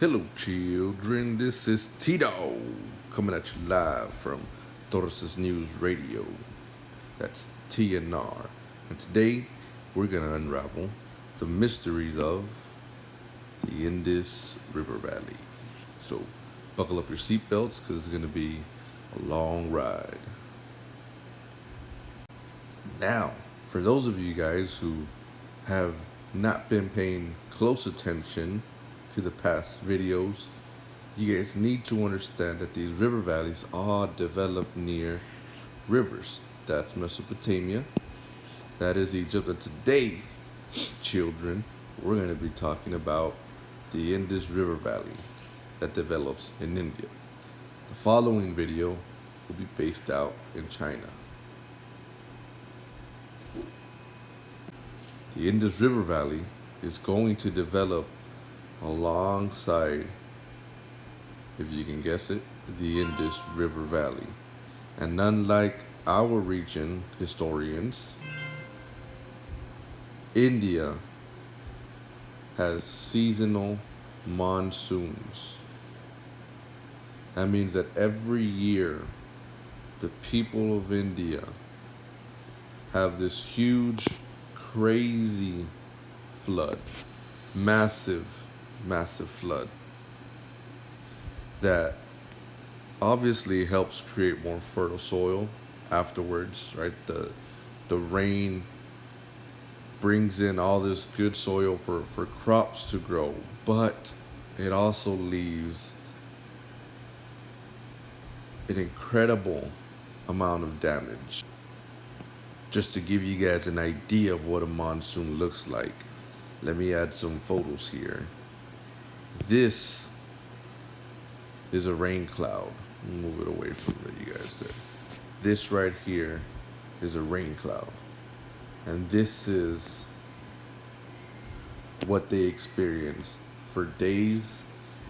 Hello, children. This is Tito coming at you live from Torres News Radio. That's TNR. And today we're going to unravel the mysteries of the Indus River Valley. So buckle up your seatbelts because it's going to be a long ride. Now, for those of you guys who have not been paying close attention to the past videos, you guys need to understand that these river valleys are developed near rivers. That's Mesopotamia, that is Egypt, and today, children, we're going to be talking about the Indus River Valley that develops in India. The following video will be based out in China. The Indus River Valley is going to develop alongside, if you can guess it, the Indus River Valley. And unlike our region historians, India has seasonal monsoons. That means that every year, the people of India have this huge, crazy flood, massive flood that obviously helps create more fertile soil afterwards, right? The rain brings in all this good soil for crops to grow, but it also leaves an incredible amount of damage. Just to give you guys an idea of what a monsoon looks like, let me add some photos here. This is a rain cloud. Move it away from what you guys said. This right here is a rain cloud. And this is what they experience for days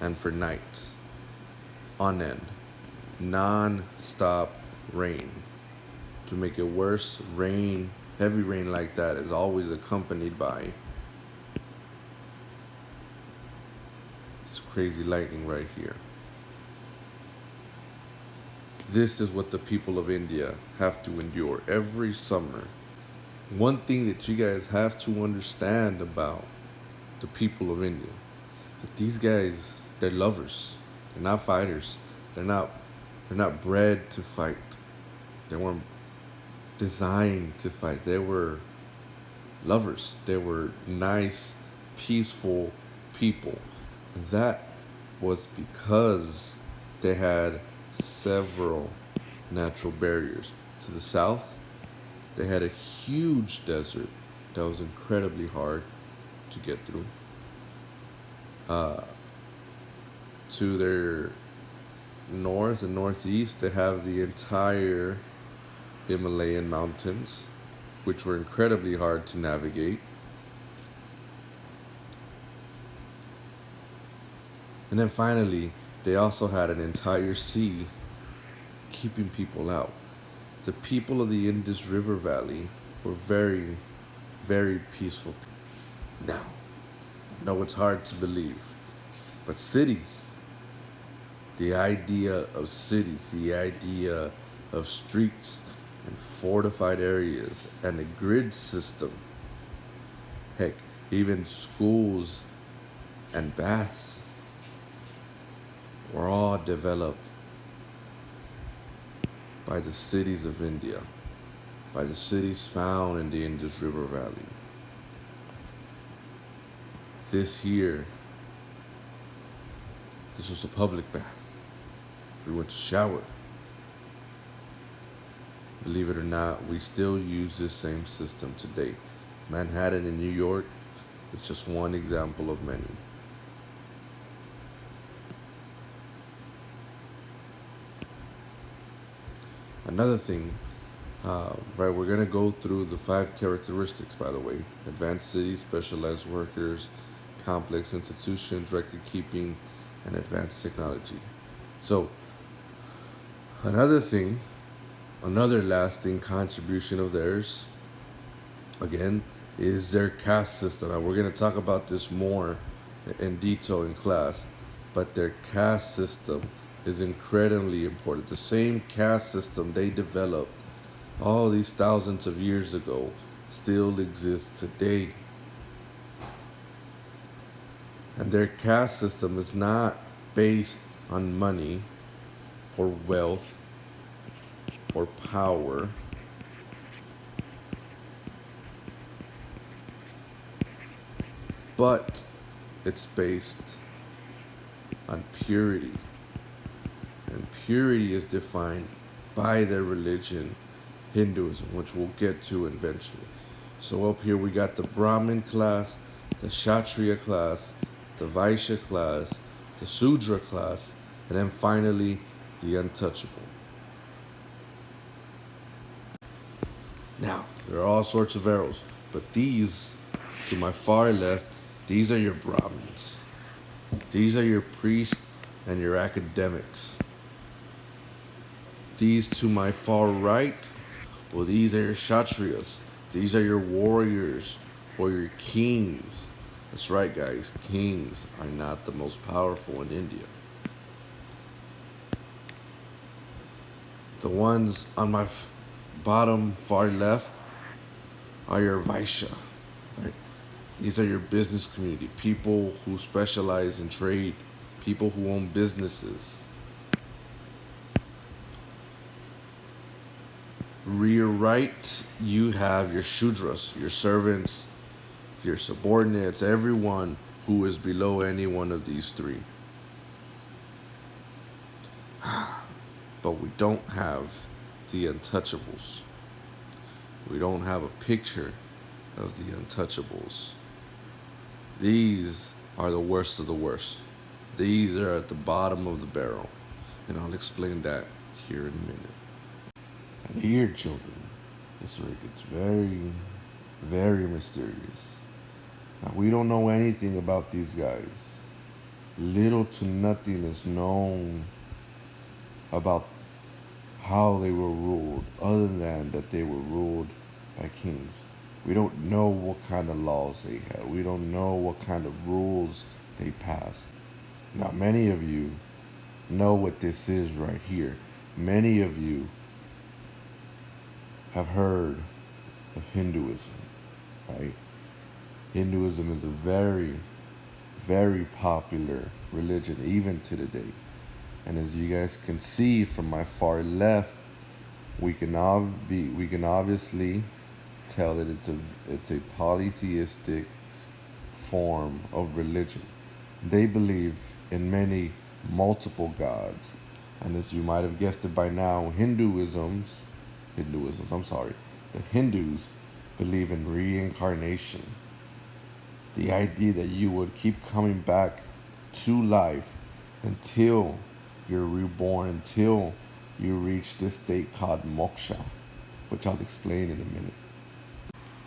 and for nights on end. Non-stop rain. To make it worse, heavy rain like that is always accompanied by this crazy lightning right here. This is what the people of India have to endure every summer. One thing that you guys have to understand about the people of India is that these guys, they're lovers. They're not fighters. They're not bred to fight. They weren't designed to fight. They were lovers. They were nice, peaceful people. And that was because they had several natural barriers. To the south, they had a huge desert that was incredibly hard to get through. To their north and northeast, they have the entire Himalayan mountains, which were incredibly hard to navigate. And then finally, they also had an entire sea keeping people out. The people of the Indus River Valley were very, very peaceful. Now, I know it's hard to believe, but cities, the idea of cities, the idea of streets and fortified areas and a grid system, heck, even schools and baths were all developed by the cities of India, by the cities found in the Indus River Valley. This was a public bath. We went to shower. Believe it or not, we still use this same system today. Manhattan in New York is just one example of many. Another thing, right, we're going to go through the 5 characteristics, by the way. Advanced cities, specialized workers, complex institutions, record keeping, and advanced technology. So, another lasting contribution of theirs, again, is their caste system. And we're going to talk about this more in detail in class. but their caste system is incredibly important. The same caste system they developed all these thousands of years ago still exists today. And their caste system is not based on money or wealth or power, but it's based on purity. And purity is defined by their religion, Hinduism, which we'll get to eventually. So up here we got the Brahmin class, the Kshatriya class, the Vaishya class, the Sudra class, and then finally the untouchable. Now, there are all sorts of arrows, but these, to my far left, these are your Brahmins. These are your priests and your academics. These to my far right, well, these are your Kshatriyas. These are your warriors or your kings. That's right, guys. Kings are not the most powerful in India. The ones on my bottom far left are your Vaishya. Right? These are your business community, people who specialize in trade, people who own businesses. Rear right, you have your Shudras, your servants, your subordinates, everyone who is below any one of these three. But we don't have the untouchables. We don't have a picture of the untouchables. These are the worst of the worst. These are at the bottom of the barrel. And I'll explain that here in a minute. And here, children, this is where it gets very, very mysterious. Now, we don't know anything about these guys. Little to nothing is known about how they were ruled, other than that they were ruled by kings. We don't know what kind of laws they had. We don't know what kind of rules they passed. Now, many of you know what this is right here. Many of you have heard of Hinduism, right? Hinduism is a very, very popular religion, even to the day. And as you guys can see from my far left, we can obviously tell that it's a polytheistic form of religion. They believe in many multiple gods, and as you might have guessed it by now, the Hindus believe in reincarnation. The idea that you would keep coming back to life until you're reborn, until you reach this state called moksha, which I'll explain in a minute.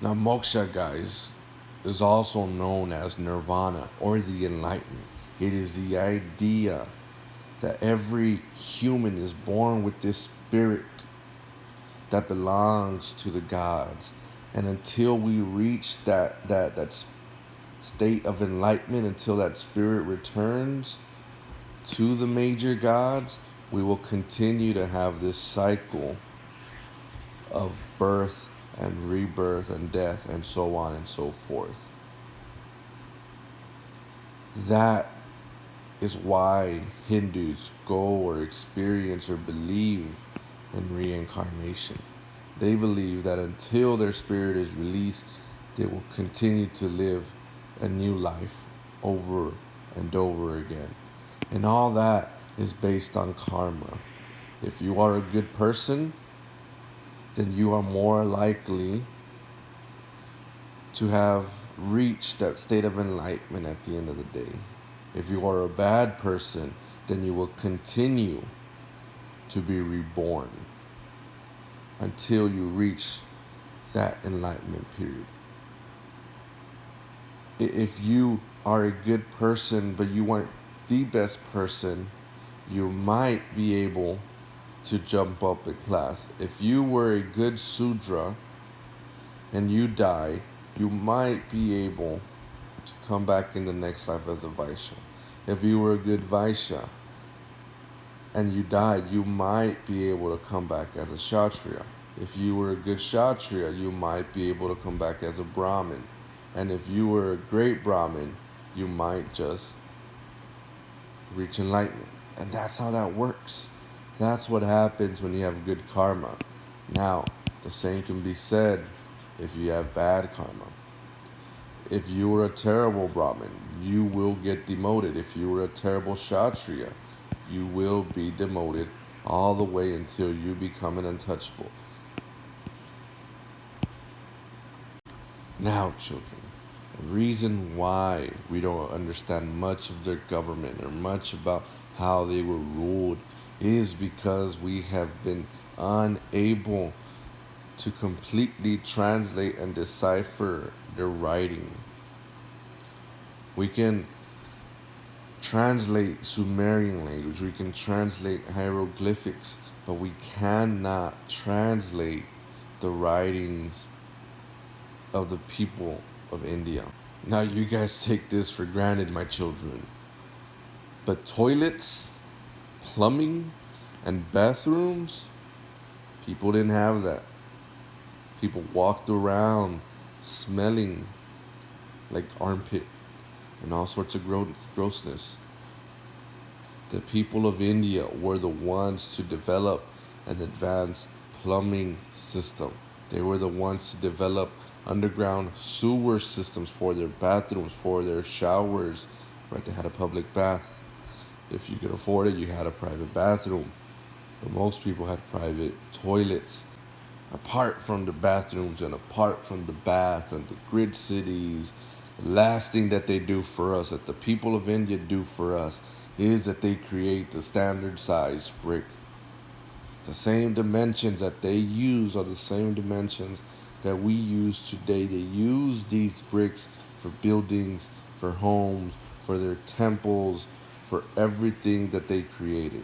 Now, moksha, guys, is also known as nirvana or the enlightenment. It is the idea that every human is born with this spirit that belongs to the gods. And until we reach that state of enlightenment, until that spirit returns to the major gods, we will continue to have this cycle of birth and rebirth and death and so on and so forth. That is why Hindus go or experience or believe in reincarnation. They believe that until their spirit is released, they will continue to live a new life over and over again. And all that is based on karma. If you are a good person, then you are more likely to have reached that state of enlightenment at the end of the day. If you are a bad person, then you will continue to be reborn until you reach that enlightenment period. If you are a good person, but you weren't the best person, you might be able to jump up a class. If you were a good Sudra and you die, you might be able to come back in the next life as a Vaishya. If you were a good Vaishya and you died, you might be able to come back as a Kshatriya. If you were a good Kshatriya, you might be able to come back as a Brahmin. And if you were a great Brahmin, you might just reach enlightenment. And that's how that works. That's what happens when you have good karma. Now, the same can be said if you have bad karma. If you were a terrible Brahmin, you will get demoted. If you were a terrible Kshatriya, you will be demoted all the way until you become an untouchable. Now, children, the reason why we don't understand much of their government or much about how they were ruled is because we have been unable to completely translate and decipher their writing. We can translate Sumerian language, we can translate hieroglyphics, but we cannot translate the writings of the people of India. Now, you guys take this for granted, my children, but toilets, plumbing, and bathrooms, people didn't have that. People walked around smelling like armpit and all sorts of grossness. The people of India were the ones to develop an advanced plumbing system. They were the ones to develop underground sewer systems for their bathrooms, for their showers. Right, they had a public bath. If you could afford it, you had a private bathroom. But most people had private toilets. Apart from the bathrooms and apart from the bath and the grid cities, the last thing that they do for us, that the people of India do for us, is that they create the standard size brick. The same dimensions that they use are the same dimensions that we use today. They use these bricks for buildings, for homes, for their temples, for everything that they created.